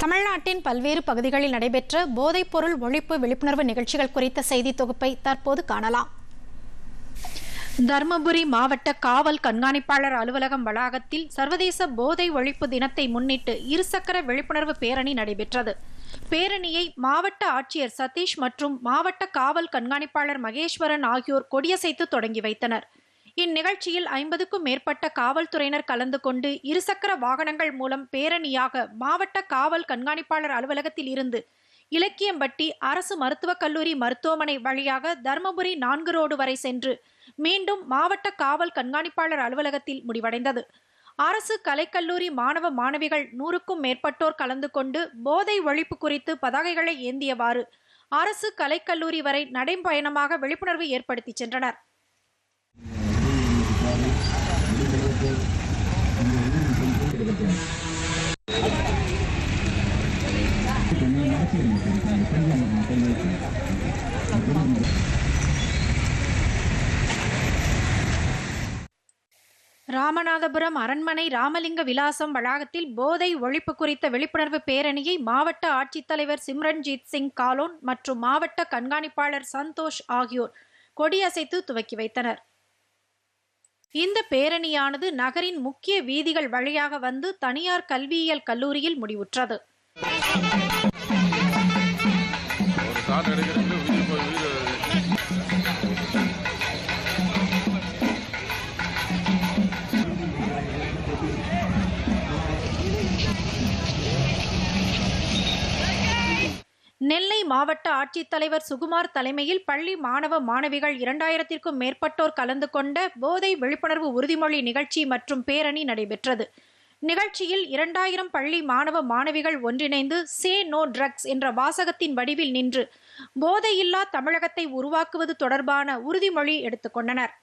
தமிழ்நாட்டின் பல்வேறு பகுதிகளில் நடைபெற்ற போதைப்பொருள் ஒழிப்பு விழிப்புணர்வு நிகழ்ச்சிகள் குறித்த செய்தி தொகுப்பை தற்போது காணலாம். தர்மபுரி மாவட்ட காவல் கண்காணிப்பாளர் அலுவலகம் வளாகத்தில் சர்வதேச போதை ஒழிப்பு தினத்தை முன்னிட்டு இருசக்கர விழிப்புணர்வு பேரணி நடைபெற்றது. பேரணியை மாவட்ட ஆட்சியர் சதீஷ் மற்றும் மாவட்ட காவல் கண்காணிப்பாளர் மகேஸ்வரன் ஆகியோர் கொடியசைத்து தொடங்கி வைத்தனர். இந்நிகழ்ச்சியில் 50க்கும் மேற்பட்ட காவல்துறையினர் கலந்து கொண்டு இருசக்கர வாகனங்கள் மூலம் பேரணியாக மாவட்ட காவல் கண்காணிப்பாளர் அலுவலகத்தில் இருந்து இலக்கியம்பட்டி அரசு மருத்துவக் கல்லூரி மருத்துவமனை வழியாக தர்மபுரி 4 ரோடு வரை சென்று மீண்டும் மாவட்ட காவல் கண்காணிப்பாளர் அலுவலகத்தில் முடிவடைந்தது. அரசு கலைக்கல்லூரி மாணவ மாணவிகள் 100க்கும் மேற்பட்டோர் கலந்து கொண்டு போதை ஒழிப்பு குறித்து பதாகைகளை ஏந்தியவாறு அரசு கலைக்கல்லூரி வரை நடைபயணமாக விழிப்புணர்வு ஏற்படுத்தி சென்றனர். ராமநாதபுரம் அரண்மனை ராமலிங்க விலாசம் வளாகத்தில் போதை ஒழிப்பு குறித்த விழிப்புணர்வு பேரணியை மாவட்ட ஆட்சித்தலைவர் சிம்ரன்ஜீத் சிங் காலோன் மற்றும் மாவட்ட கண்காணிப்பாளர் சந்தோஷ் ஆகியோர் கொடியசைத்து துவக்கி வைத்தனர். இந்த பேரணியானது நகரின் முக்கிய வீதிகள் வழியாக வந்து தனியார் கல்வியியல் கல்லூரியில் முடிவுற்றது. நெல்லை மாவட்ட ஆட்சித்தலைவர் சுகுமார் தலைமையில் பள்ளி மாணவ மாணவிகள் 2000க்கும் மேற்பட்டோர் கலந்து கொண்ட போதை விழிப்புணர்வு உறுதிமொழி நிகழ்ச்சி மற்றும் பேரணி நடைபெற்றது. நிகழ்ச்சியில் 2000 பள்ளி மாணவ மாணவிகள் ஒன்றிணைந்து சே நோ ட்ரக்ஸ் என்ற வாசகத்தின் வடிவில் நின்று போதையில்லா தமிழகத்தை உருவாக்குவது தொடர்பான உறுதிமொழி எடுத்துக்கொண்டனர்.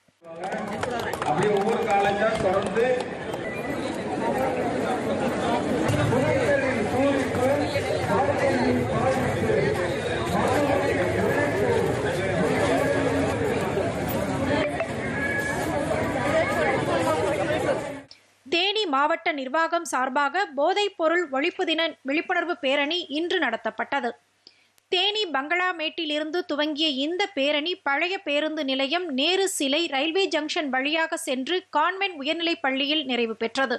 தேனி மாவட்ட நிர்வாகம் சார்பாக போதைப் பொருள் ஒழிப்பு தின விழிப்புணர்வு பேரணி இன்று நடத்தப்பட்டது. தேனி பங்களாமேட்டிலிருந்து துவங்கிய இந்த பேரணி பழைய பேருந்து நிலையம், நேரு சிலை, ரயில்வே ஜங்ஷன் வழியாக சென்று கான்வென்ட் உயர்நிலைப் பள்ளியில் நிறைவு பெற்றது.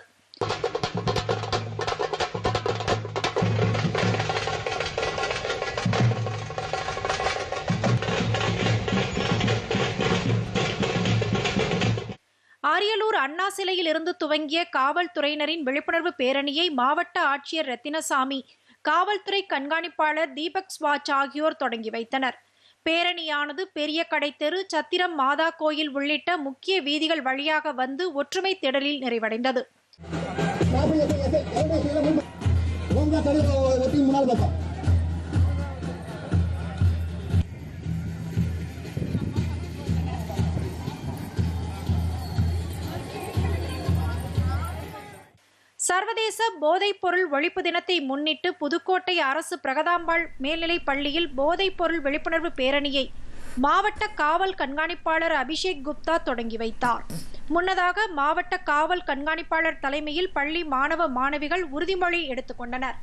அரியலூர் அண்ணா சிலையில் இருந்து துவங்கிய காவல்துறையினரின் விழிப்புணர்வு பேரணியை மாவட்ட ஆட்சியர் ரத்தினசாமி, காவல்துறை கண்காணிப்பாளர் தீபக் ஸ்வாச் ஆகியோர் தொடங்கி வைத்தனர். பேரணியானது பெரிய கடை தெரு, சத்திரம் மாதா கோயில் உள்ளிட்ட முக்கிய வீதிகள் வழியாக வந்து ஒற்றுமை திடலில் நிறைவடைந்தது. சர்வதேச போதைப் பொருள் ஒழிப்பு தினத்தை முன்னிட்டு புதுக்கோட்டை அரசு பிரகதாம்பாள் மேல்நிலைப் பள்ளியில் போதைப் பொருள் விழிப்புணர்வு பேரணியை மாவட்ட காவல் கண்காணிப்பாளர் அபிஷேக் குப்தா தொடங்கி வைத்தார். முன்னதாக மாவட்ட காவல் கண்காணிப்பாளர் தலைமையில் பள்ளி மாணவ மாணவிகள் உறுதிமொழி எடுத்துக்கொண்டனர்.